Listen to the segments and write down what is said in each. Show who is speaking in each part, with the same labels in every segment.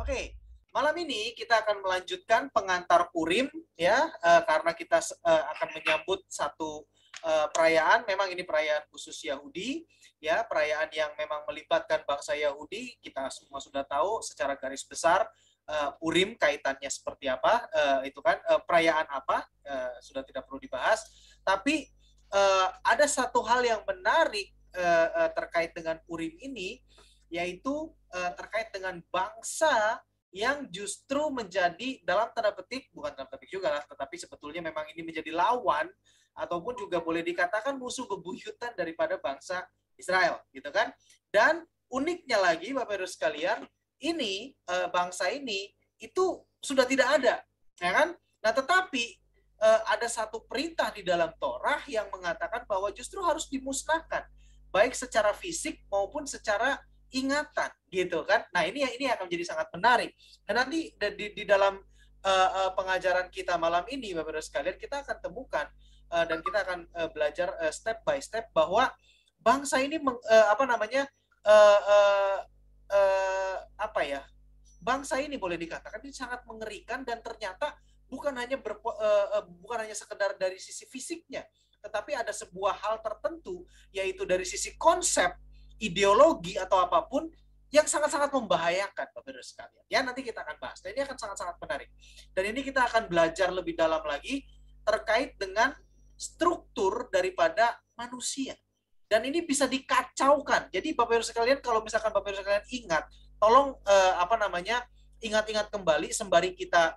Speaker 1: Oke, malam ini kita akan melanjutkan pengantar Purim ya, karena kita akan menyambut satu perayaan. Memang ini perayaan khusus Yahudi, ya, perayaan yang memang melibatkan bangsa Yahudi. Kita semua sudah tahu secara garis besar Purim kaitannya seperti apa, itu kan perayaan apa, sudah tidak perlu dibahas. Tapi ada satu hal yang menarik terkait dengan Purim ini, yaitu terkait dengan bangsa yang justru menjadi dalam tanda petik, bukan dalam tanda petik juga lah, tetapi sebetulnya memang ini menjadi lawan ataupun juga boleh dikatakan musuh bebuyutan daripada bangsa Israel, gitu kan? Dan uniknya lagi, Bapak Ibu sekalian, ini bangsa ini itu sudah tidak ada, ya kan? Nah, tetapi ada satu perintah di dalam Torah yang mengatakan bahwa justru harus dimusnahkan, baik secara fisik maupun secara ingatan, gitu kan? Nah, ini akan menjadi sangat menarik. Dan nanti di dalam pengajaran kita malam ini, Bapak Ibu sekalian, kita akan temukan dan kita akan belajar step by step bahwa bangsa ini apa namanya apa ya? Bangsa ini boleh dikatakan ini sangat mengerikan dan ternyata bukan hanya sekedar dari sisi fisiknya, tetapi ada sebuah hal tertentu, yaitu dari sisi konsep, ideologi atau apapun yang sangat-sangat membahayakan, Bapak Ibu sekalian. Ya, nanti kita akan bahas. Dan ini akan sangat-sangat menarik. Dan ini kita akan belajar lebih dalam lagi terkait dengan struktur daripada manusia. Dan ini bisa dikacaukan. Jadi Bapak Ibu sekalian, kalau misalkan Bapak Ibu sekalian ingat, tolong ingat-ingat kembali sembari kita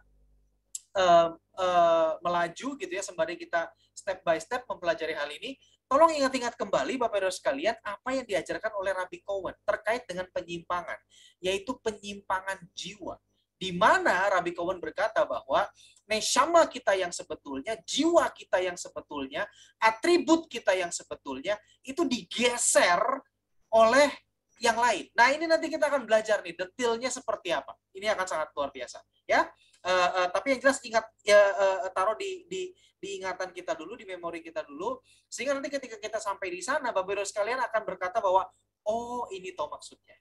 Speaker 1: melaju gitu ya, sembari kita step by step mempelajari hal ini. Tolong ingat-ingat kembali Bapak Ibu sekalian apa yang diajarkan oleh Rabbi Cohen terkait dengan penyimpangan, yaitu penyimpangan jiwa. Di mana Rabbi Cohen berkata bahwa neshama kita yang sebetulnya, jiwa kita yang sebetulnya, atribut kita yang sebetulnya itu digeser oleh yang lain. Nah, ini nanti kita akan belajar nih detailnya seperti apa. Ini akan sangat luar biasa, ya. Tapi yang jelas ingat ya, taruh di ingatan kita dulu, di memori kita dulu, sehingga nanti ketika kita sampai di sana, Bapak Ibu sekalian akan berkata bahwa oh, ini toh maksudnya.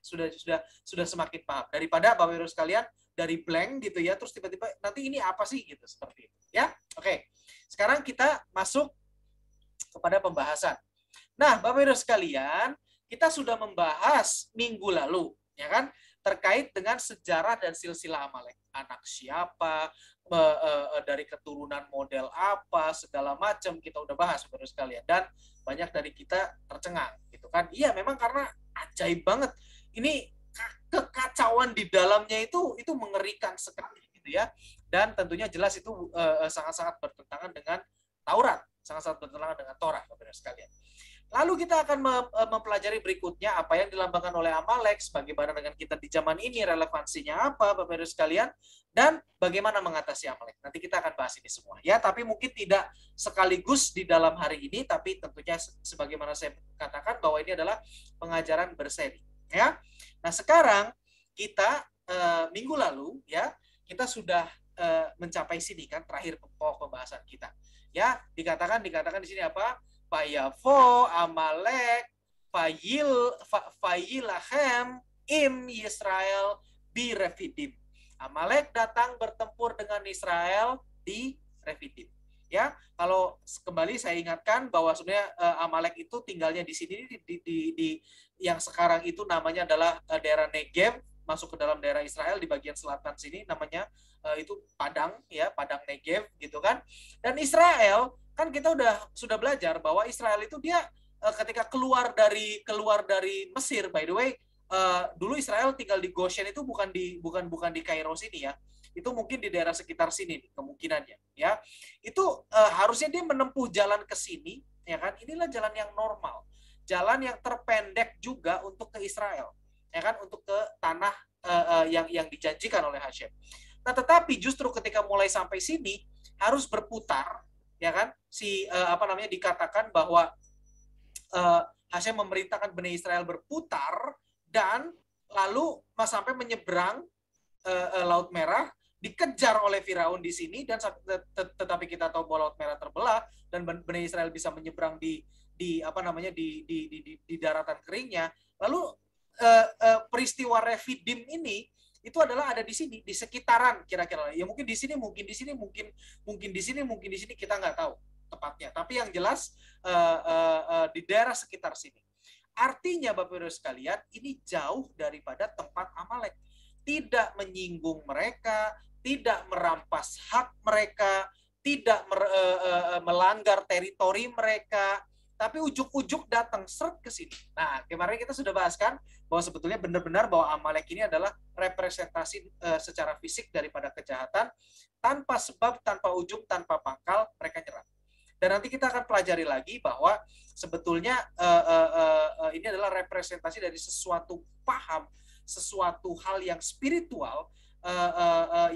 Speaker 1: Sudah semakin paham daripada Bapak Ibu sekalian dari blank gitu ya, terus tiba-tiba nanti ini apa sih gitu, seperti itu, ya. Oke. Sekarang kita masuk kepada pembahasan. Nah, Bapak Ibu sekalian, kita sudah membahas minggu lalu, ya kan, terkait dengan sejarah dan silsilah Amalek. Anak siapa, dari keturunan model apa, segala macam kita udah bahas, Bapak Ibu sekalian. Dan banyak dari kita tercengang, gitu kan. Iya, memang karena ajaib banget. Ini kekacauan di dalamnya itu mengerikan sekali, gitu ya. Dan tentunya jelas itu sangat-sangat bertentangan dengan Taurat, sangat-sangat bertentangan dengan Torah, Bapak Ibu sekalian. Lalu kita akan mempelajari berikutnya apa yang dilambangkan oleh Amalek, bagaimana dengan kita di zaman ini, relevansinya apa, Bapak Ibu sekalian, dan bagaimana mengatasi Amalek. Nanti kita akan bahas ini semua, ya. Tapi mungkin tidak sekaligus di dalam hari ini, tapi tentunya sebagaimana saya katakan bahwa ini adalah pengajaran berseri, ya. Nah, sekarang kita minggu lalu, ya, kita sudah mencapai sini kan, terakhir pokok pembahasan kita, ya. Dikatakan di sini apa? Payavo, Amalek, Fayilahem, Im Yisrael, Bi Refidim. Amalek datang bertempur dengan Israel di Refidim. Ya, kalau kembali saya ingatkan bahwa sebenarnya Amalek itu tinggalnya di sini di yang sekarang itu namanya adalah daerah Negev, masuk ke dalam daerah Israel di bagian selatan sini namanya itu Padang, ya, Padang Negev gitu kan. Dan Israel kan kita sudah belajar bahwa Israel itu dia ketika keluar dari Mesir, by the way, dulu Israel tinggal di Goshen itu bukan di Kairo sini ya, itu mungkin di daerah sekitar sini kemungkinannya, ya. Itu harusnya dia menempuh jalan ke sini, ya kan. Inilah jalan yang normal, jalan yang terpendek juga untuk ke Israel, ya kan, untuk ke tanah yang dijanjikan oleh Hashem. Nah, tetapi justru ketika mulai sampai sini harus berputar, ya kan, dikatakan bahwa Hashem memerintahkan Bani Israel berputar dan lalu sampai menyeberang Laut Merah, dikejar oleh Firaun di sini, dan tetapi kita tahu bahwa Laut Merah terbelah dan Bani Israel bisa menyeberang di daratan keringnya. Lalu peristiwa Refidim ini itu adalah ada di sini, di sekitaran kira-kira. Ya mungkin di sini, mungkin di sini, mungkin di sini, mungkin di sini, kita nggak tahu tepatnya. Tapi yang jelas di daerah sekitar sini. Artinya Bapak Ibu sekalian, ini jauh daripada tempat Amalek. Tidak menyinggung mereka, tidak merampas hak mereka, tidak melanggar teritori mereka, tapi ujuk-ujuk datang seret ke sini. Nah, kemarin kita sudah bahas kan bahwa sebetulnya benar-benar bahwa Amalek ini adalah representasi secara fisik daripada kejahatan, tanpa sebab, tanpa ujung, tanpa pangkal mereka nyerang. Dan nanti kita akan pelajari lagi bahwa sebetulnya ini adalah representasi dari sesuatu paham, sesuatu hal yang spiritual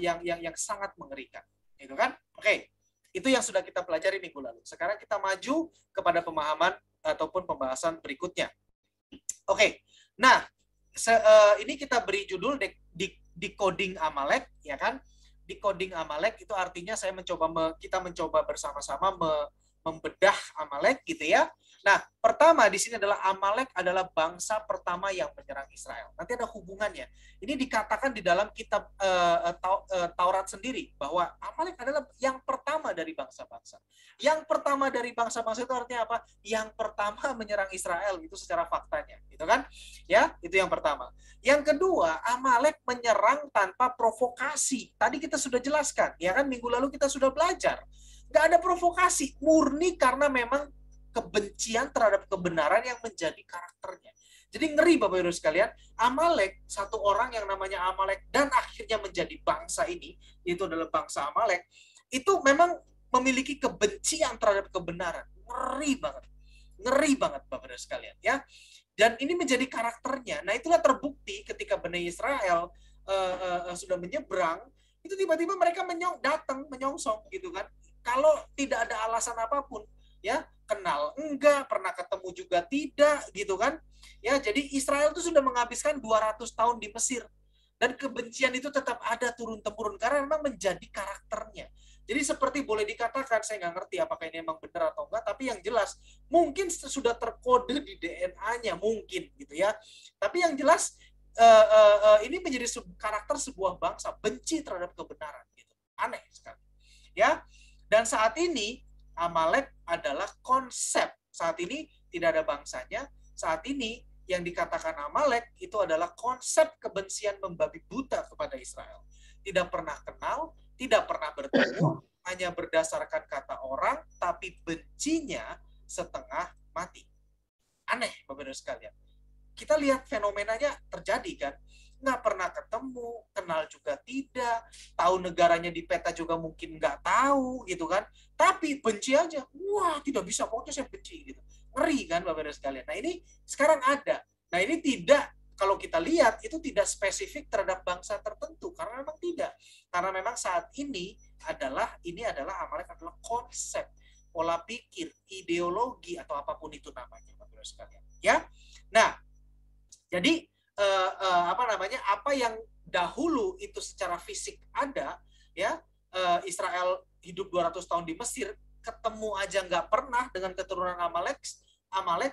Speaker 1: yang sangat mengerikan, gitu kan? Oke. Itu yang sudah kita pelajari minggu lalu. Sekarang kita maju kepada pemahaman ataupun pembahasan berikutnya. Oke, nah ini kita beri judul decoding Amalek, ya kan? Decoding Amalek itu artinya kita mencoba bersama-sama membedah Amalek, gitu ya. Nah, pertama di sini adalah Amalek adalah bangsa pertama yang menyerang Israel. Nanti ada hubungannya. Ini dikatakan di dalam kitab Taurat sendiri bahwa Amalek adalah yang pertama dari bangsa-bangsa. Yang pertama dari bangsa-bangsa itu artinya apa? Yang pertama menyerang Israel, itu secara faktanya, gitu kan? Ya, itu yang pertama. Yang kedua, Amalek menyerang tanpa provokasi. Tadi kita sudah jelaskan, ya kan? Minggu lalu kita sudah belajar. Nggak ada provokasi, murni karena memang kebencian terhadap kebenaran yang menjadi karakternya. Jadi ngeri Bapak Ibu sekalian, Amalek, satu orang yang namanya Amalek dan akhirnya menjadi bangsa ini, itu adalah bangsa Amalek, itu memang memiliki kebencian terhadap kebenaran. Ngeri banget Bapak Ibu sekalian, ya. Dan ini menjadi karakternya. Nah, itulah terbukti ketika Bani Israel sudah menyeberang, itu tiba-tiba mereka datang menyongsong, gitu kan. Kalau tidak ada alasan apapun, ya, kenal enggak, pernah ketemu juga tidak, gitu kan. Ya, jadi Israel itu sudah menghabiskan 200 tahun di Mesir. Dan kebencian itu tetap ada turun-temurun karena memang menjadi karakternya. Jadi seperti boleh dikatakan, saya nggak ngerti apakah ini memang benar atau enggak, tapi yang jelas mungkin sudah terkode di DNA-nya, mungkin, gitu ya. Tapi yang jelas ini menjadi karakter sebuah bangsa, benci terhadap kebenaran, gitu. Aneh sekali. Ya. Dan saat ini Amalek adalah konsep. Saat ini tidak ada bangsanya. Saat ini yang dikatakan Amalek itu adalah konsep kebencian membabi buta kepada Israel. Tidak pernah kenal, tidak pernah bertemu, hanya berdasarkan kata orang, tapi bencinya setengah mati. Aneh, Bapak Ibu sekalian. Kita lihat fenomenanya terjadi kan. Nggak pernah ketemu, kenal juga tidak, tahu negaranya di peta juga mungkin nggak tahu, gitu kan. Tapi benci aja, wah tidak bisa, pokoknya saya benci, gitu. Ngeri kan Bapak Ibu sekalian. Nah ini sekarang ada. Nah ini tidak, kalau kita lihat, itu tidak spesifik terhadap bangsa tertentu, karena memang tidak. Karena memang saat ini adalah Amalek adalah konsep, pola pikir, ideologi, atau apapun itu namanya, Bapak Ibu sekalian. Ya, nah, jadi apa yang dahulu itu secara fisik ada, ya, Israel hidup 200 tahun di Mesir, ketemu aja nggak pernah dengan keturunan Amalek,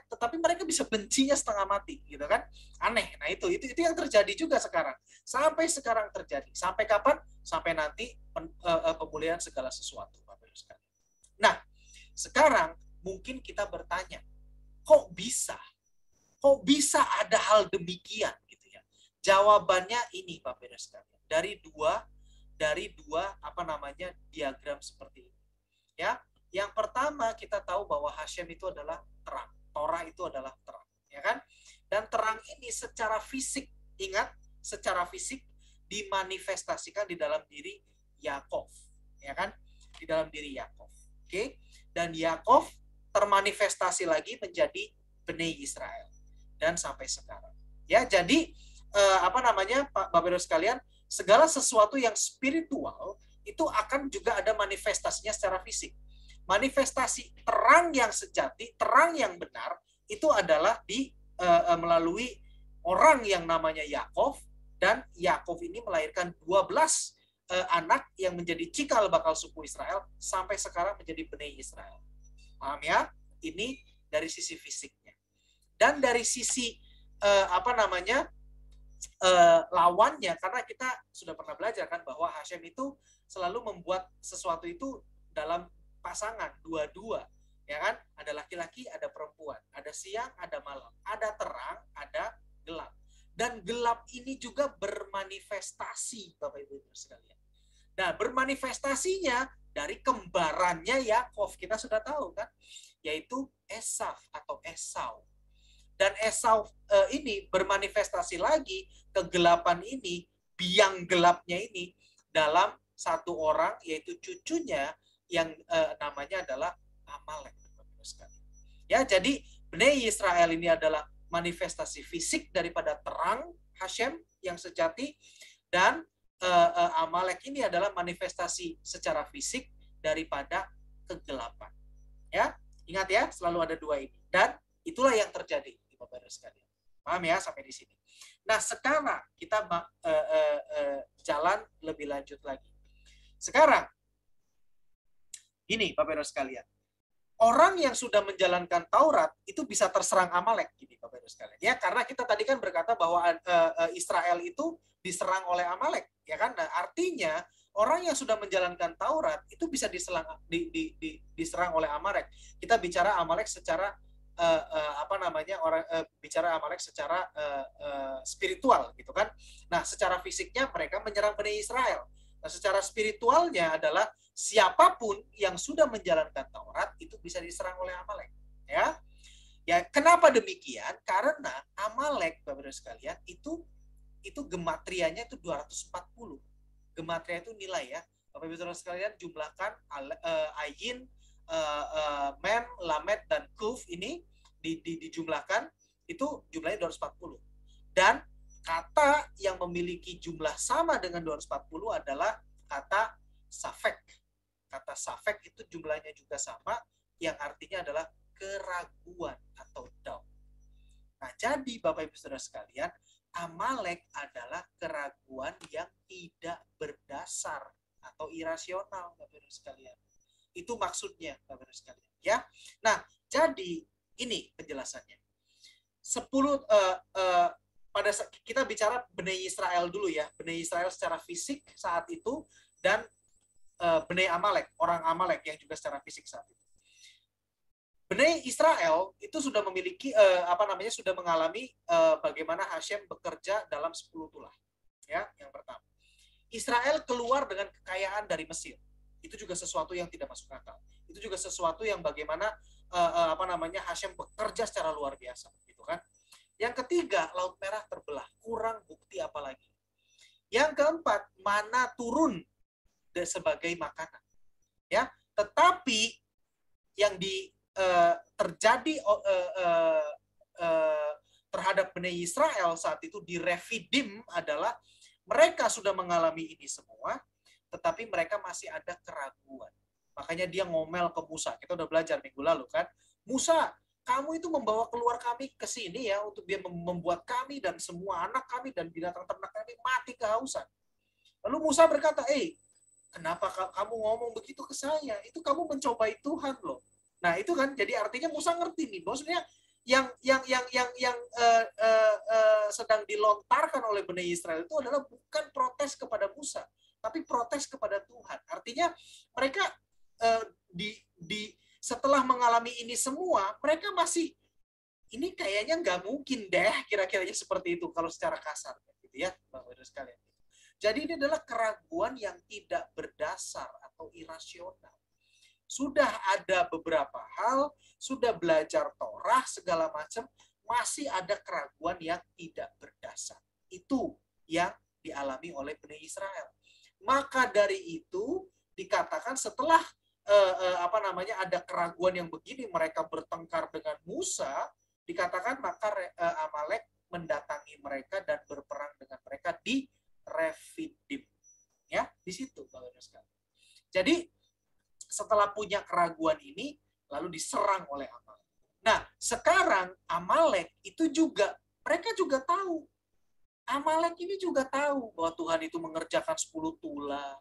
Speaker 1: tetapi mereka bisa bencinya setengah mati, gitu kan? Aneh. Nah itu yang terjadi juga sekarang. Sampai sekarang terjadi. Sampai kapan? Sampai nanti pemulihan segala sesuatu, Bapak Ibu sekalian. Nah, sekarang mungkin kita bertanya, kok bisa? Kok bisa ada hal demikian, gitu ya? Jawabannya ini Bapak Ibu sekalian. Dari dua diagram seperti ini. Ya. Yang pertama kita tahu bahwa Hashem itu adalah terang. Torah itu adalah terang, ya kan? Dan terang ini secara fisik, ingat, secara fisik dimanifestasikan di dalam diri Yakov, ya kan? Di dalam diri Yakov. Oke? Dan Yakov termanifestasi lagi menjadi Bani Israel. Dan sampai sekarang, ya. Jadi Bapak Ibu sekalian, segala sesuatu yang spiritual itu akan juga ada manifestasinya secara fisik. Manifestasi terang yang sejati, terang yang benar itu adalah melalui orang yang namanya Yakov, dan Yakov ini melahirkan 12 anak yang menjadi cikal bakal suku Israel sampai sekarang menjadi Bani Israel. Paham ya? Ini dari sisi fisiknya. Dan dari sisi lawannya, karena kita sudah pernah belajar kan bahwa Hashem itu selalu membuat sesuatu itu dalam pasangan dua-dua, ya kan? Ada laki-laki, ada perempuan, ada siang, ada malam, ada terang, ada gelap. Dan gelap ini juga bermanifestasi, Bapak Ibu sekalian. Nah, bermanifestasinya dari kembarannya Yakov, kita sudah tahu kan, yaitu Esaf atau Esau. Dan Esau ini bermanifestasi lagi kegelapan ini, biang gelapnya ini dalam satu orang, yaitu cucunya yang namanya adalah Amalek. Ya, jadi Bnei Israel ini adalah manifestasi fisik daripada terang Hashem yang sejati, dan Amalek ini adalah manifestasi secara fisik daripada kegelapan. Ya, ingat ya, selalu ada dua ini. Dan itulah yang terjadi, Bapak Ibu sekalian. Paham ya sampai di sini? Nah, sekarang kita jalan lebih lanjut lagi. Sekarang, ini Bapak Ibu sekalian. Orang yang sudah menjalankan Taurat itu bisa terserang Amalek, gini Bapak Ibu sekalian. Ya, karena kita tadi kan berkata bahwa Israel itu diserang oleh Amalek, ya kan? Nah, artinya orang yang sudah menjalankan Taurat itu bisa diserang oleh Amalek. Kita bicara Amalek secara bicara Amalek secara spiritual gitu kan. Nah, secara fisiknya mereka menyerang Bani Israel. Nah, secara spiritualnya adalah siapapun yang sudah menjalankan Taurat itu bisa diserang oleh Amalek, ya. Ya, kenapa demikian? Karena Amalek, Bapak Ibu sekalian, itu gematrianya itu 240. Gematria itu nilai ya. Bapak Ibu sekalian, jumlahkan ayin, mem, lamet, dan kuf ini dijumlahkan, itu jumlahnya 240. Dan kata yang memiliki jumlah sama dengan 240 adalah kata safek. Kata safek itu jumlahnya juga sama, yang artinya adalah keraguan atau doubt. Nah, jadi Bapak Ibu Saudara sekalian, Amalek adalah keraguan yang tidak berdasar atau irasional, Bapak Ibu sekalian. Itu maksudnya, Bapak Ibu sekalian, ya. Nah, jadi ini penjelasannya. Pada kita bicara Bnei Israel dulu ya, Bnei Israel secara fisik saat itu, dan Bnei Amalek, orang Amalek yang juga secara fisik saat itu. Bnei Israel itu sudah memiliki sudah mengalami bagaimana Hashem bekerja dalam 10 tulah. Ya, yang pertama. Israel keluar dengan kekayaan dari Mesir. Itu juga sesuatu yang tidak masuk akal. Itu juga sesuatu yang bagaimana Hashem bekerja secara luar biasa, gitu kan? Yang ketiga, Laut Merah terbelah, kurang bukti apa lagi. Yang keempat, mana turun sebagai makanan. Ya, tetapi yang terjadi terhadap Bnei Israel saat itu di Refidim adalah mereka sudah mengalami ini semua, tetapi mereka masih ada keraguan. Makanya dia ngomel ke Musa. Kita udah belajar minggu lalu kan. Musa, kamu itu membawa keluar kami ke sini ya untuk dia membuat kami dan semua anak kami dan binatang ternak kami mati kehausan. Lalu Musa berkata, kenapa kamu ngomong begitu ke saya? Itu kamu mencobai Tuhan loh. Nah, itu kan jadi artinya Musa ngerti nih, maksudnya yang sedang dilontarkan oleh Bani Israel itu adalah bukan protes kepada Musa, tapi protes kepada Tuhan. Artinya mereka setelah mengalami ini semua, mereka masih ini kayaknya nggak mungkin deh, kira-kiranya seperti itu kalau secara kasar, gitu ya, Bapak Ibu sekalian. Jadi ini adalah keraguan yang tidak berdasar atau irasional. Sudah ada beberapa hal, sudah belajar Torah segala macam, masih ada keraguan yang tidak berdasar. Itu yang dialami oleh Bani Israel. Maka dari itu dikatakan setelah ada keraguan yang begini, mereka bertengkar dengan Musa, dikatakan maka Amalek mendatangi mereka dan berperang dengan mereka di Refidim. Ya, di situ Bapak Ibu sekalian. Jadi setelah punya keraguan ini, lalu diserang oleh Amalek. Nah, sekarang Amalek itu juga, mereka juga tahu. Amalek ini juga tahu bahwa Tuhan itu mengerjakan 10 tulah.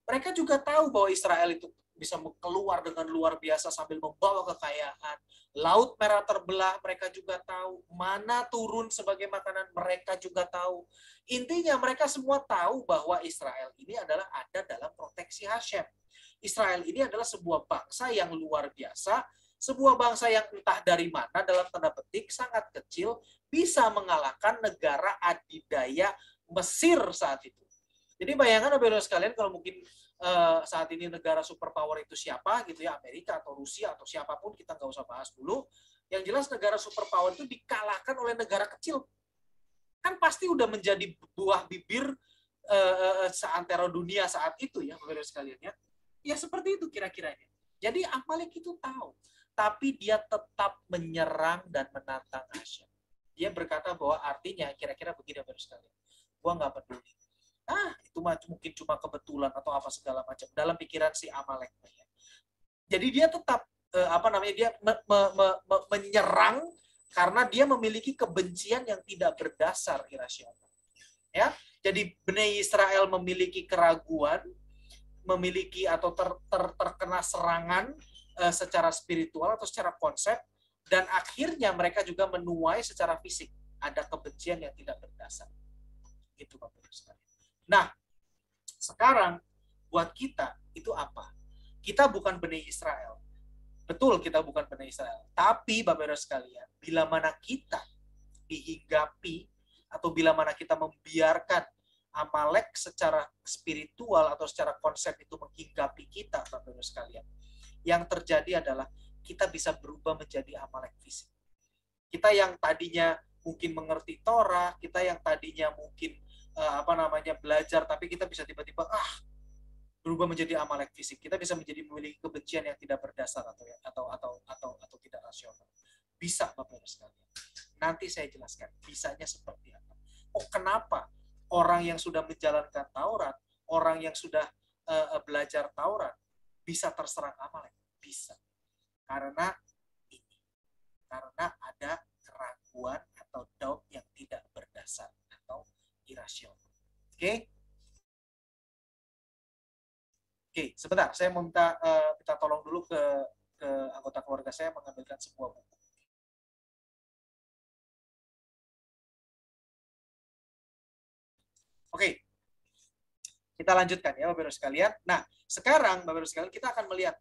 Speaker 1: Mereka juga tahu bahwa Israel itu bisa keluar dengan luar biasa sambil membawa kekayaan. Laut Merah terbelah, mereka juga tahu. Mana turun sebagai makanan, mereka juga tahu. Intinya mereka semua tahu bahwa Israel ini adalah ada dalam proteksi Hashem. Israel ini adalah sebuah bangsa yang luar biasa, sebuah bangsa yang entah dari mana dalam tanda petik sangat kecil bisa mengalahkan negara adidaya Mesir saat itu. Jadi bayangkan Bapak sekalian kalau mungkin saat ini negara superpower itu siapa gitu ya, Amerika atau Rusia atau siapapun, kita nggak usah bahas dulu. Yang jelas negara superpower itu dikalahkan oleh negara kecil. Kan pasti udah menjadi buah bibir seantero dunia saat itu ya Bapak sekalian ya. Ya seperti itu kira-kiranya. Jadi Amalek itu tahu, tapi dia tetap menyerang dan menantang Hashem. Dia berkata bahwa artinya kira-kira begini Bapak sekalian. Gua nggak peduli. Itu mungkin cuma kebetulan atau apa segala macam dalam pikiran si Amalek. Jadi dia tetap dia menyerang karena dia memiliki kebencian yang tidak berdasar irasional. Ya, jadi Bani Israel memiliki keraguan, memiliki atau terkena serangan secara spiritual atau secara konsep, dan akhirnya mereka juga menuai secara fisik. Ada kebencian yang tidak berdasar. Itu Bapak Ibu sekalian. Nah, sekarang buat kita itu apa? Kita bukan Bani Israel. Betul, kita bukan Bani Israel. Tapi Bapak Ibu sekalian, bila mana kita dihinggapi atau bila mana kita membiarkan Amalek secara spiritual atau secara konsep itu menghinggapi kita, Bapak Ibu sekalian, yang terjadi adalah kita bisa berubah menjadi Amalek fisik. Kita yang tadinya mungkin mengerti Torah, kita yang tadinya mungkin belajar, tapi kita bisa tiba-tiba berubah menjadi Amalek fisik. Kita bisa menjadi memiliki kebencian yang tidak berdasar atau tidak rasional. Bisa Bapak Ibu sekalian. Nanti saya jelaskan bisanya seperti apa. Kenapa orang yang sudah menjalankan Taurat, orang yang sudah belajar Taurat bisa terserang Amalek? Bisa. Karena ada keraguan atau doubt yang tidak berdasar atau irasional. Oke? Oke, sebentar. Saya mau minta tolong dulu ke anggota keluarga saya mengambilkan sebuah buku. Oke. Kita lanjutkan ya Bapak Ibu sekalian. Nah, sekarang Bapak Ibu sekalian kita akan melihat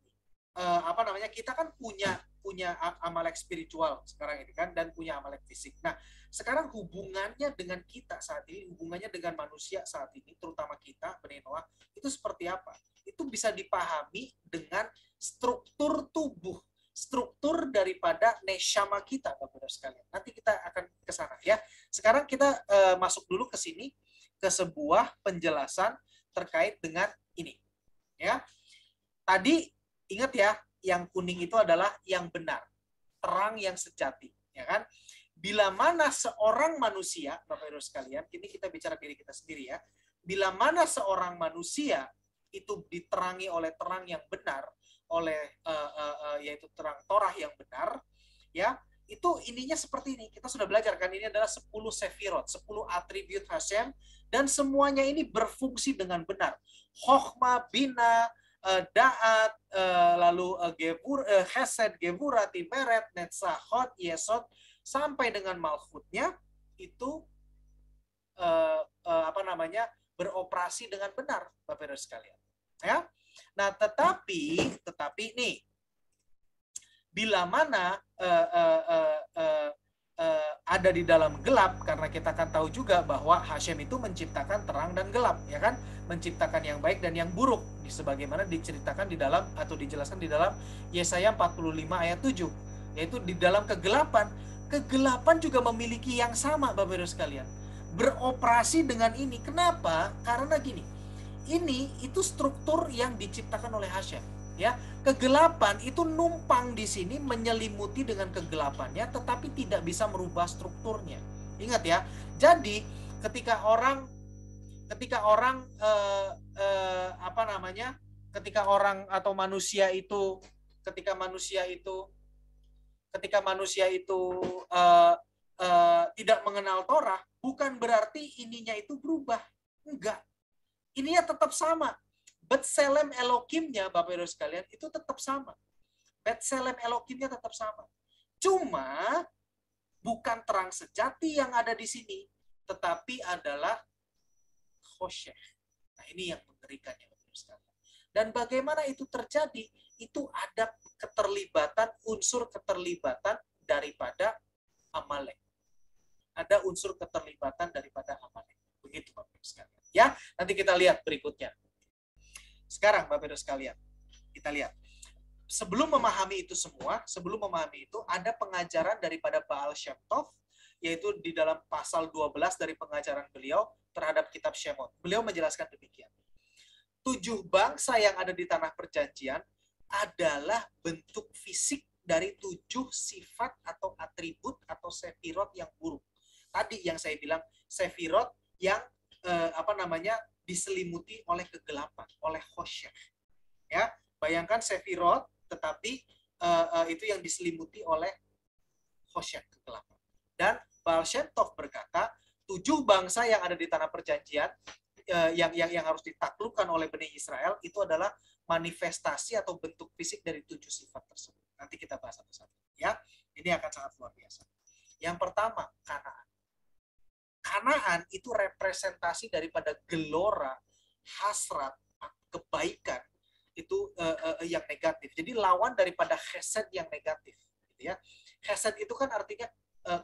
Speaker 1: kita kan punya Amalek spiritual sekarang ini kan, dan punya Amalek fisik. Nah, sekarang hubungannya dengan kita saat ini, hubungannya dengan manusia saat ini, terutama kita Bani Noah, itu seperti apa? Itu bisa dipahami dengan struktur tubuh, struktur daripada neshama kita Bapak Ibu sekalian. Nanti kita akan ke sana ya. Sekarang kita masuk dulu ke sini ke sebuah penjelasan terkait dengan ini. Ya. Tadi ingat ya, yang kuning itu adalah yang benar, terang yang sejati, ya kan? Bila mana seorang manusia, Bapak Ibu sekalian, ini kita bicara diri kita sendiri ya. Bila mana seorang manusia itu diterangi oleh terang yang benar, oleh yaitu terang Torah yang benar, ya, itu ininya seperti ini. Kita sudah belajar kan, ini adalah 10 sefirot, 10 atribut Hashem, dan semuanya ini berfungsi dengan benar. Chokhmah, bina, Da'at, lalu Chesed, Gevura, Tiferet, Netzachot, Yesod, sampai dengan Malchutnya itu beroperasi dengan benar, Bapak Ibu sekalian. Ya. Nah, tetapi nih, bila mana ada di dalam gelap, karena kita akan tahu juga bahwa Hashem itu menciptakan terang dan gelap, ya kan? Menciptakan yang baik dan yang buruk, sebagaimana diceritakan di dalam atau dijelaskan di dalam Yesaya 45 ayat 7, yaitu di dalam kegelapan. Kegelapan juga memiliki yang sama, Bapak Ibu sekalian. Beroperasi dengan ini. Kenapa? Karena gini. Ini itu struktur yang diciptakan oleh Hashem. Ya, kegelapan itu numpang di sini, menyelimuti dengan kegelapannya, tetapi tidak bisa merubah strukturnya. Ingat ya. Jadi ketika orang atau manusia itu tidak mengenal Torah, bukan berarti ininya itu berubah. Enggak. Ininya tetap sama. Betselem Elokimnya, Bapak Ibu sekalian, itu tetap sama. Betselem Elokimnya tetap sama. Cuma bukan terang sejati yang ada di sini, tetapi adalah Hosheh. Nah, ini yang mengerikannya, Bapak Ibu sekalian. Dan bagaimana itu terjadi? Itu ada unsur keterlibatan daripada Amalek. Ada unsur keterlibatan daripada Amalek. Begitu, Bapak Ibu sekalian. Ya, nanti kita lihat berikutnya. Sekarang, Bapak Ibu sekalian, kita lihat. Sebelum memahami itu semua, ada pengajaran daripada Baal Shem Tov, yaitu di dalam pasal 12 dari pengajaran beliau terhadap kitab Shemot. Beliau menjelaskan demikian. 7 bangsa yang ada di tanah perjanjian adalah bentuk fisik dari 7 sifat atau atribut atau sefirot yang buruk. Tadi yang saya bilang, sefirot yang diselimuti oleh kegelapan, oleh Hosheh. Ya, bayangkan sefirot, tetapi itu yang diselimuti oleh Hosheh, kegelapan. Dan Baal Shem Tov berkata, 7 bangsa yang ada di tanah perjanjian yang harus ditaklukkan oleh Bani Israel itu adalah manifestasi atau bentuk fisik dari 7 sifat tersebut. Nanti kita bahas satu-satu. Ya, ini akan sangat luar biasa. Yang pertama, Kanaan. Kanaan itu representasi daripada gelora, hasrat, kebaikan itu yang negatif. Jadi lawan daripada chesed yang negatif, gitu ya. Chesed itu kan artinya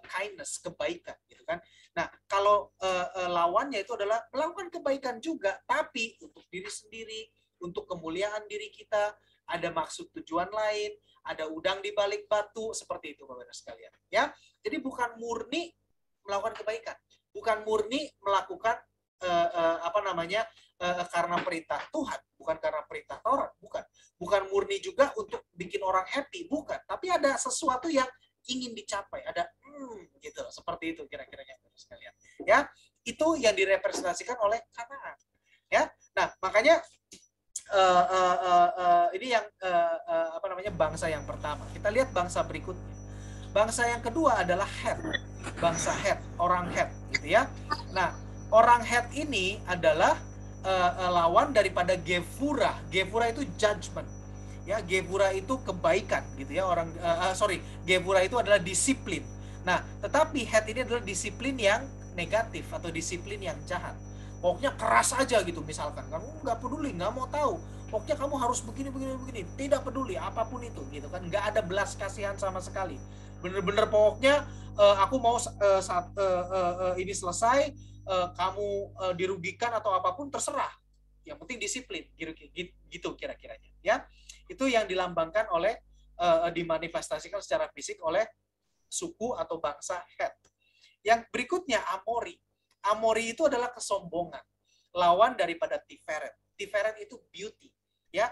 Speaker 1: kindness, kebaikan, gitu kan. Nah, kalau lawannya itu adalah melakukan kebaikan juga, tapi untuk diri sendiri, untuk kemuliaan diri kita, ada maksud tujuan lain, ada udang di balik batu, seperti itu, Bapak-Ibu sekalian. Ya, jadi bukan murni melakukan kebaikan, bukan murni melakukan karena perintah Tuhan, bukan karena perintah Taurat, bukan murni juga untuk bikin orang happy, bukan, tapi ada sesuatu yang ingin dicapai, ada gitu, seperti itu kira-kiranya sekalian. Ya, itu yang direpresentasikan oleh Kanaan. Ya, nah makanya ini yang bangsa yang pertama. Kita lihat bangsa berikutnya. Bangsa yang kedua adalah Het, bangsa Het, orang Het, gitu ya. Nah, orang Het ini adalah lawan daripada Gevura. Gevura itu judgment. Ya, Gevura itu kebaikan, gitu ya. Gevura itu adalah disiplin. Nah, tetapi Het ini adalah disiplin yang negatif atau disiplin yang jahat. Pokoknya keras aja gitu, misalkan kamu nggak peduli, nggak mau tahu, pokoknya kamu harus begini, tidak peduli apapun itu, gitu kan. Nggak ada belas kasihan sama sekali. Bener-bener pokoknya aku mau saat ini selesai, kamu dirugikan atau apapun terserah. Yang penting disiplin, gitu kira-kiranya. Ya, itu yang dilambangkan oleh dimanifestasikan secara fisik oleh suku atau bangsa Het. Yang berikutnya Amori. Amori itu adalah kesombongan, lawan daripada Tiferet. Tiferet itu beauty, ya.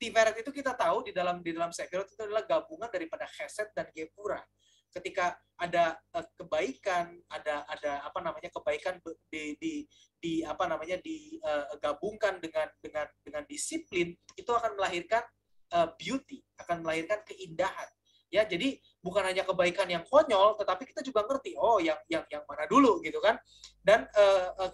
Speaker 1: Tiferet itu kita tahu di dalam Sefirot itu adalah gabungan daripada Chesed dan Gevura. Ketika ada kebaikan, ada kebaikan digabungkan dengan disiplin, itu akan melahirkan beauty, akan melahirkan keindahan. Ya, jadi bukan hanya kebaikan yang konyol, tetapi kita juga ngerti, oh yang mana dulu, gitu kan. Dan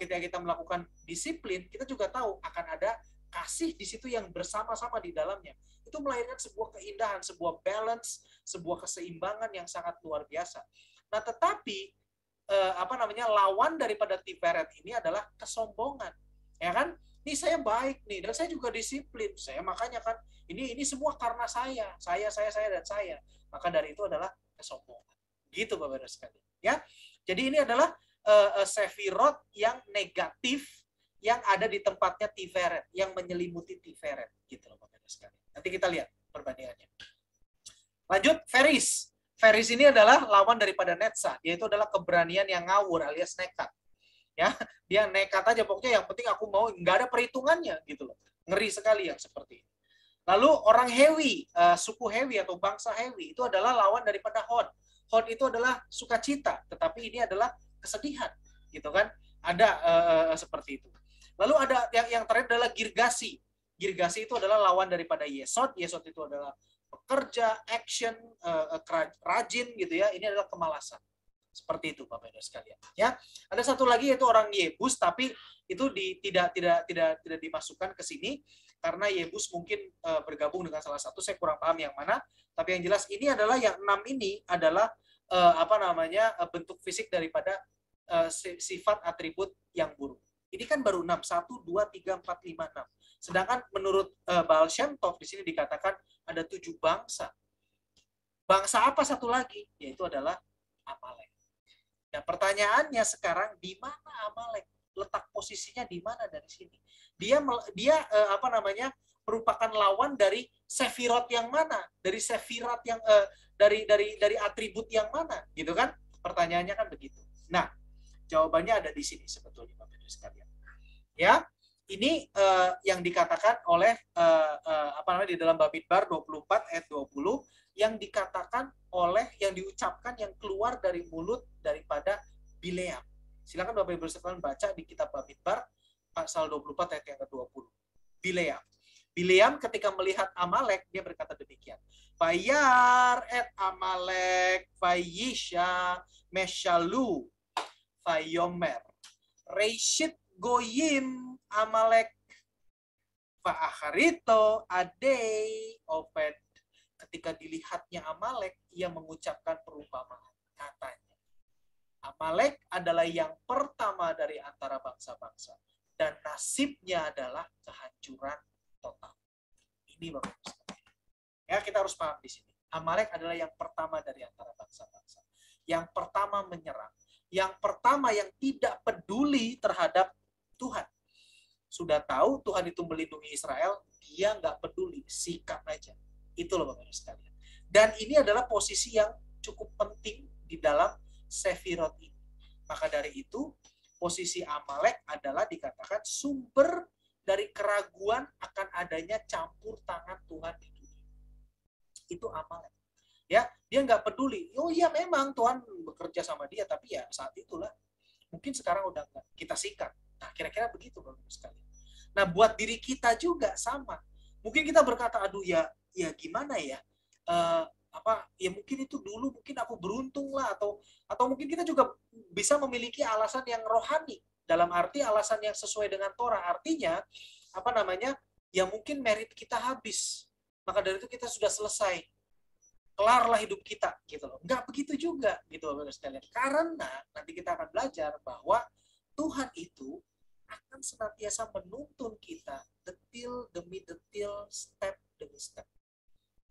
Speaker 1: ketika kita melakukan disiplin, kita juga tahu akan ada kasih di situ yang bersama-sama di dalamnya. Itu melahirkan sebuah keindahan, sebuah balance, sebuah keseimbangan yang sangat luar biasa. Nah, tetapi lawan daripada Tiferet ini adalah kesombongan. Ya kan? Ini saya baik nih, dan saya juga disiplin. Saya makanya kan ini semua karena saya dan saya. Maka dari itu adalah kesombongan. Gitu, Bapak-Ibu sekalian. Ya. Jadi ini adalah sefirot yang negatif yang ada di tempatnya Tiferet, yang menyelimuti Tiferet, gitu loh, Bapak-Ibu sekalian. Nanti kita lihat perbandingannya. Lanjut, Feris. Feris ini adalah lawan daripada Netza, yaitu adalah keberanian yang ngawur alias nekat. Ya, dia nekat aja, pokoknya yang penting aku mau, nggak ada perhitungannya, gitu loh. Ngeri sekali yang seperti ini. Lalu orang Hewi, suku Hewi atau bangsa Hewi, itu adalah lawan daripada Hod. Hod itu adalah sukacita, tetapi ini adalah kesedihan, gitu kan? Ada seperti itu. Lalu ada yang terakhir adalah Girgasi. Girgasi itu adalah lawan daripada Yesod. Yesod itu adalah pekerja, action, rajin, gitu ya. Ini adalah kemalasan. Seperti itu Bapak Ibu sekalian. Ya, ada satu lagi yaitu orang Yebus, tapi itu tidak dimasukkan ke sini karena Yebus mungkin bergabung dengan salah satu, saya kurang paham yang mana. Tapi yang jelas ini adalah yang 6 ini adalah bentuk fisik daripada sifat atribut yang buruk. Ini kan baru 6, 1, 2, 3, 4, 5, 6. Sedangkan menurut Baal Shem Tov di sini dikatakan ada 7 bangsa. Bangsa apa satu lagi? Yaitu adalah Amalek. Nah, pertanyaannya sekarang di mana Amalek? Letak posisinya di mana dari sini? Dia merupakan lawan dari Sefirot yang mana? Dari Sefirat yang dari atribut yang mana? Gitu kan? Pertanyaannya kan begitu. Nah, jawabannya ada di sini sebetulnya Bapak Ibu sekalian. Ya, ini yang dikatakan oleh di dalam Bamidbar 24 ayat 20 yang dikatakan oleh, yang diucapkan, yang keluar dari mulut daripada Bileam. Silakan Bapak Ibu sekalian baca di kitab Bamidbar pasal 24 ayat yang ke-20. Bileam ketika melihat Amalek, dia berkata demikian. Vayar et Amalek vayisha meshalu vayomer reishit goyim Amalek va'acharito adei oved. Ketika dilihatnya Amalek, ia mengucapkan perumpamaan. Katanya, Amalek adalah yang pertama dari antara bangsa-bangsa. Dan nasibnya adalah kehancuran total. Ini Bapak Ibu sekalian. Ya, kita harus paham di sini. Amalek adalah yang pertama dari antara bangsa-bangsa. Yang pertama menyerang. Yang pertama yang tidak peduli terhadap Tuhan. Sudah tahu Tuhan itu melindungi Israel, dia nggak peduli, sikat aja. Itu loh Bapak Ibu sekalian. Dan ini adalah posisi yang cukup penting di dalam Sefirot ini. Maka dari itu, posisi Amalek adalah dikatakan sumber dari keraguan akan adanya campur tangan Tuhan di dunia. Itu Amalek. Ya, dia nggak peduli. Oh iya memang Tuhan bekerja sama dia, tapi ya saat itulah. Mungkin sekarang udah nggak, kita sikat. Nah, kira-kira begitu Bapak Ibu sekalian. Nah, buat diri kita juga sama. Mungkin kita berkata, aduh ya gimana ya, ya mungkin itu dulu mungkin aku beruntung lah, atau mungkin kita juga bisa memiliki alasan yang rohani, dalam arti alasan yang sesuai dengan Torah. Artinya ya mungkin merit kita habis, maka dari itu kita sudah selesai, kelarlah hidup kita gitu loh. Nggak begitu juga gitu Bapak sekalian, karena nanti kita akan belajar bahwa Tuhan itu akan senantiasa menuntun kita detil demi detil, step demi step.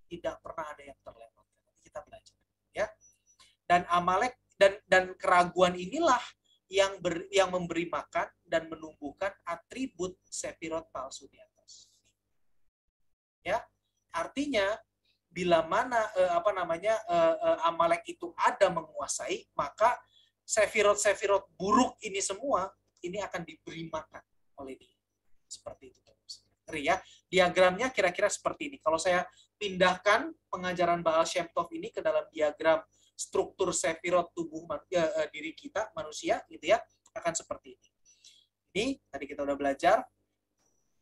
Speaker 1: Tidak pernah ada yang terlewatkan. Nanti kita belajar, ya. Dan Amalek dan keraguan inilah yang memberi makan dan menumbuhkan atribut Sefirot palsu di atas. Ya, artinya bila mana Amalek itu ada menguasai, maka Sefirot buruk ini semua ini akan diberi makan oleh dia. Seperti itu. Ya, diagramnya kira-kira seperti ini. Kalau saya pindahkan pengajaran Baal Shem Tov ini ke dalam diagram struktur Sefirot tubuh diri kita, manusia, gitu ya, akan seperti ini. Ini tadi kita udah belajar.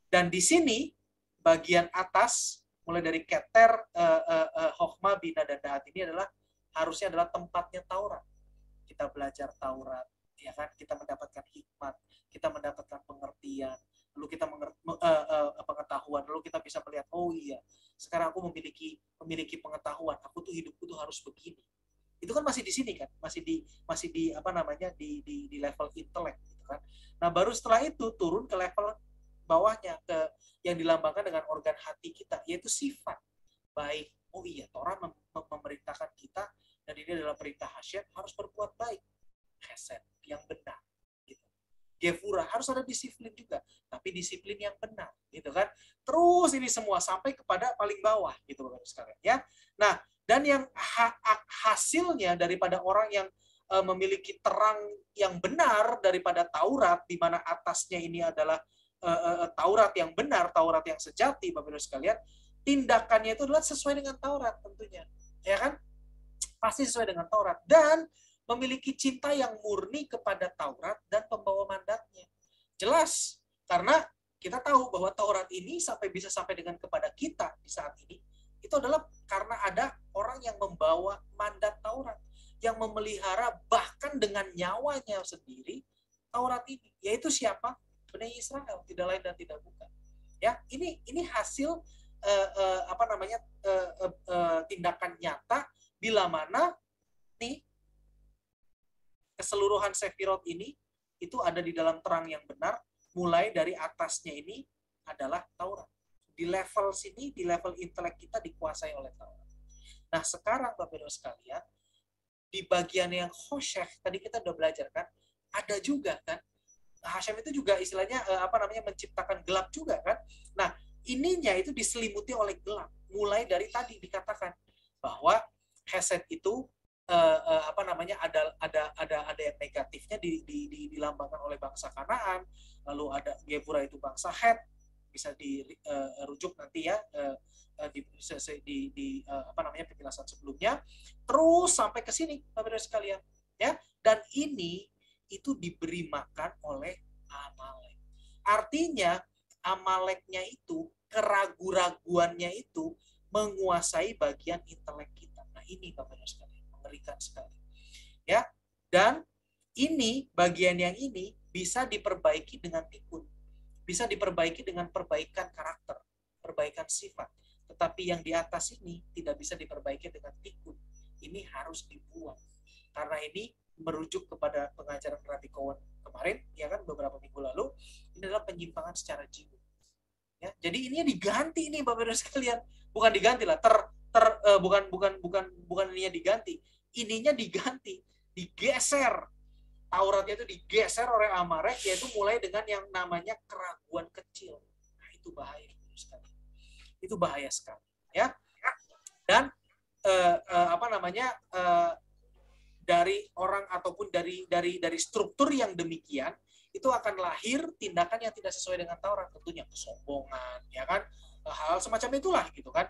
Speaker 1: Dan di sini, bagian atas, mulai dari Keter, Chokhmah, Bina, dan Dahat ini harusnya adalah tempatnya Taurat. Kita belajar Taurat, ya kan? Kita mendapatkan hikmat, kita mendapatkan pengertian, lalu kita pengetahuan, lalu kita bisa melihat, oh iya, sekarang aku memiliki pengetahuan, aku tuh hidupku tuh harus begini. Itu kan masih di sini kan, masih di level intelek gitu kan. Nah, baru setelah itu turun ke level bawahnya, ke yang dilambangkan dengan organ hati kita, yaitu sifat baik. Oh iya, Torah memerintahkan kita, dan ini adalah perintah Hashem, harus berbuat baik, Chesed, yang benar. Gevura, harus ada disiplin juga, tapi disiplin yang benar, gitu kan. Terus ini semua sampai kepada paling bawah, gitu Bapak sekalian, ya. Nah, dan yang hasilnya daripada orang yang memiliki terang yang benar daripada Taurat, di mana atasnya ini adalah Taurat yang benar, Taurat yang sejati, Bapak sekalian, tindakannya itu adalah sesuai dengan Taurat tentunya, ya kan? Pasti sesuai dengan Taurat, dan memiliki cinta yang murni kepada Taurat dan pembawa mandatnya. Jelas, karena kita tahu bahwa Taurat ini bisa sampai dengan kepada kita di saat ini, itu adalah karena ada orang yang membawa mandat Taurat. yang memelihara bahkan dengan nyawanya sendiri Taurat ini, yaitu siapa? Bani Israel, tidak lain dan tidak bukan. Ya, ini hasil tindakan nyata bila mana nih keseluruhan Sefirot ini itu ada di dalam terang yang benar, mulai dari atasnya ini adalah Taurat. Di level sini, di level intelek kita dikuasai oleh Taurat. Nah, sekarang Bapak Ibu sekalian, di bagian yang khosyeh, tadi kita udah belajar kan, ada juga kan, Hashem itu juga istilahnya menciptakan gelap juga kan. Nah, ininya itu diselimuti oleh gelap. Mulai dari tadi dikatakan bahwa Hesed itu ada yang negatifnya dilambangkan oleh bangsa Kanaan, lalu ada Gevura itu bangsa Het, bisa dirujuk nanti ya penjelasan sebelumnya, terus sampai ke sini Bapak Ibu sekalian ya. Dan ini itu diberi makan oleh Amalek. Artinya Amaleknya itu, keraguan-raguannya itu menguasai bagian intelek kita. Nah, ini Bapak Ibu sekalian, mengerikan sekali. Ya. Dan ini bagian yang ini bisa diperbaiki dengan pikun. Bisa diperbaiki dengan perbaikan karakter, perbaikan sifat. Tetapi yang di atas ini tidak bisa diperbaiki dengan pikun. Ini harus dibuang. Karena ini merujuk kepada pengajaran Rabbi Cohen kemarin, ya kan, beberapa minggu lalu, ini adalah penyimpangan secara jiwa. Ya, jadi ininya diganti nih Bapak Ibu sekalian, bukan diganti lah, bukan ininya diganti, ininya diganti, digeser, Tauratnya itu digeser oleh Amalek, yaitu mulai dengan yang namanya keraguan kecil. Nah, itu bahaya sekali, itu bahaya sekali, ya. Dan dari orang ataupun dari struktur yang demikian itu akan lahir tindakan yang tidak sesuai dengan Taurat, tentunya kesombongan, ya kan, hal semacam itulah gitu kan,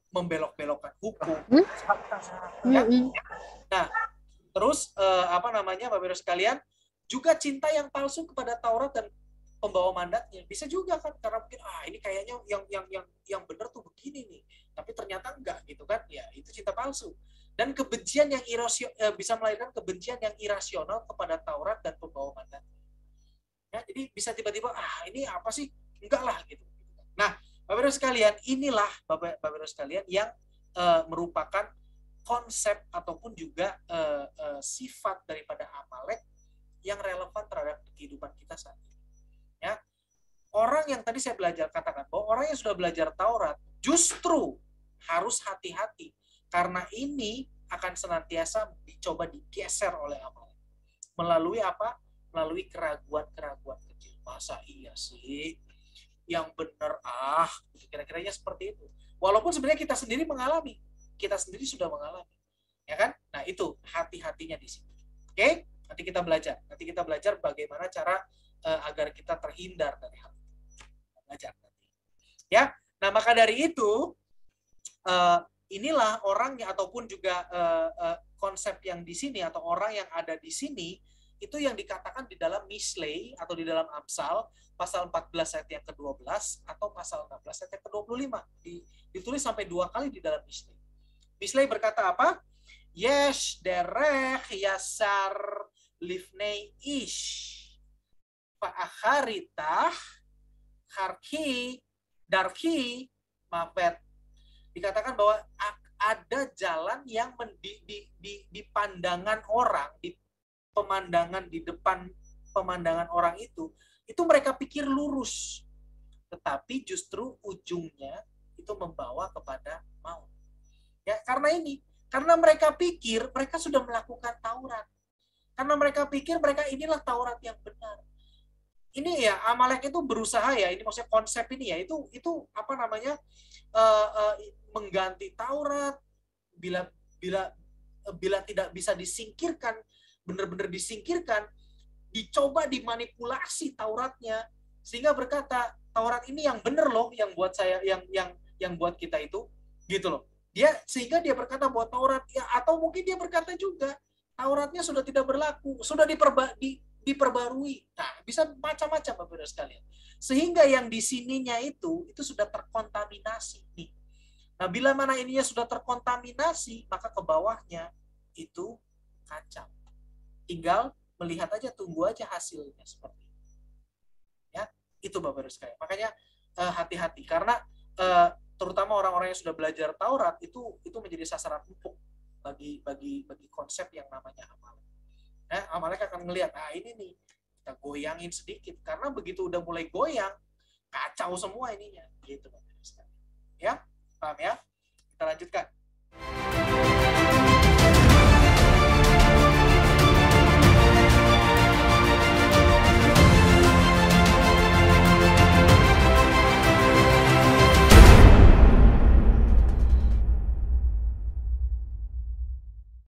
Speaker 1: membelok-belokkan hukum. Ya? Nah, terus Bapak Ibu sekalian, juga cinta yang palsu kepada Taurat dan pembawa mandatnya bisa juga kan, karena mungkin ini kayaknya yang benar tuh begini nih, tapi ternyata enggak gitu kan, ya itu cinta palsu. Dan kebencian yang bisa melahirkan kebencian yang irasional kepada Taurat dan pembawa mandat. Ya, jadi bisa tiba-tiba ini apa sih, enggak lah gitu. Nah, Bapak Ibu sekalian, inilah Bapak Ibu sekalian yang merupakan konsep ataupun juga sifat daripada Amalek yang relevan terhadap kehidupan kita saat ini. Ya, orang yang tadi saya katakan bahwa orang yang sudah belajar Taurat justru harus hati-hati, karena ini akan senantiasa dicoba digeser oleh Amalek. Melalui apa? Melalui keraguan-keraguan kecil. Masa iya sih? Yang benar kira-kiranya seperti itu. Walaupun sebenarnya kita sendiri mengalami, kita sendiri sudah mengalami, ya kan? Nah, itu hati-hatinya di sini. Oke? Nanti kita belajar bagaimana cara agar kita terhindar dari hal itu. Belajar nanti. Ya. Nah, maka dari itu inilah orang ataupun juga konsep yang di sini atau orang yang ada di sini itu yang dikatakan di dalam Mislei atau di dalam Amsal pasal 14 ayat yang ke-12 atau pasal 16 ayat yang ke-25. Ditulis sampai 2 kali di dalam Mislei. Mislei berkata apa? Yesh derech yasar lifnei ish fa'acharitah harki darki mapet. Dikatakan bahwa ada jalan yang di pandangan orang, di pemandangan di depan pemandangan orang itu mereka pikir lurus, tetapi justru ujungnya itu membawa kepada maut. Ya, karena mereka pikir mereka sudah melakukan Taurat, karena mereka pikir mereka inilah Taurat yang benar. Ini ya Amalek itu berusaha ya, ini maksudnya konsep ini ya itu mengganti Taurat bila tidak bisa disingkirkan, benar-benar disingkirkan, dicoba dimanipulasi Tauratnya sehingga berkata Taurat ini yang benar loh, yang buat saya yang buat kita itu gitu loh. Sehingga dia berkata bahwa Taurat ya, atau mungkin dia berkata juga Tauratnya sudah tidak berlaku, sudah diperbarui. Nah, bisa macam-macam Bapak Ibu sekalian. Sehingga yang di sininya itu sudah terkontaminasi nih. Nah, bila mana ininya sudah terkontaminasi, maka ke bawahnya itu kacau. Tinggal melihat aja, tunggu aja hasilnya seperti itu. Ya, itu Bapak Ibu sekalian. Makanya hati-hati karena terutama orang-orang yang sudah belajar Taurat itu menjadi sasaran empuk bagi konsep yang namanya Amalek. Amalek akan ngelihat, ini nih kita goyangin sedikit, karena begitu udah mulai goyang kacau semua ininya, gitu Bapak Ibu sekalian. Ya, paham ya? Kita lanjutkan.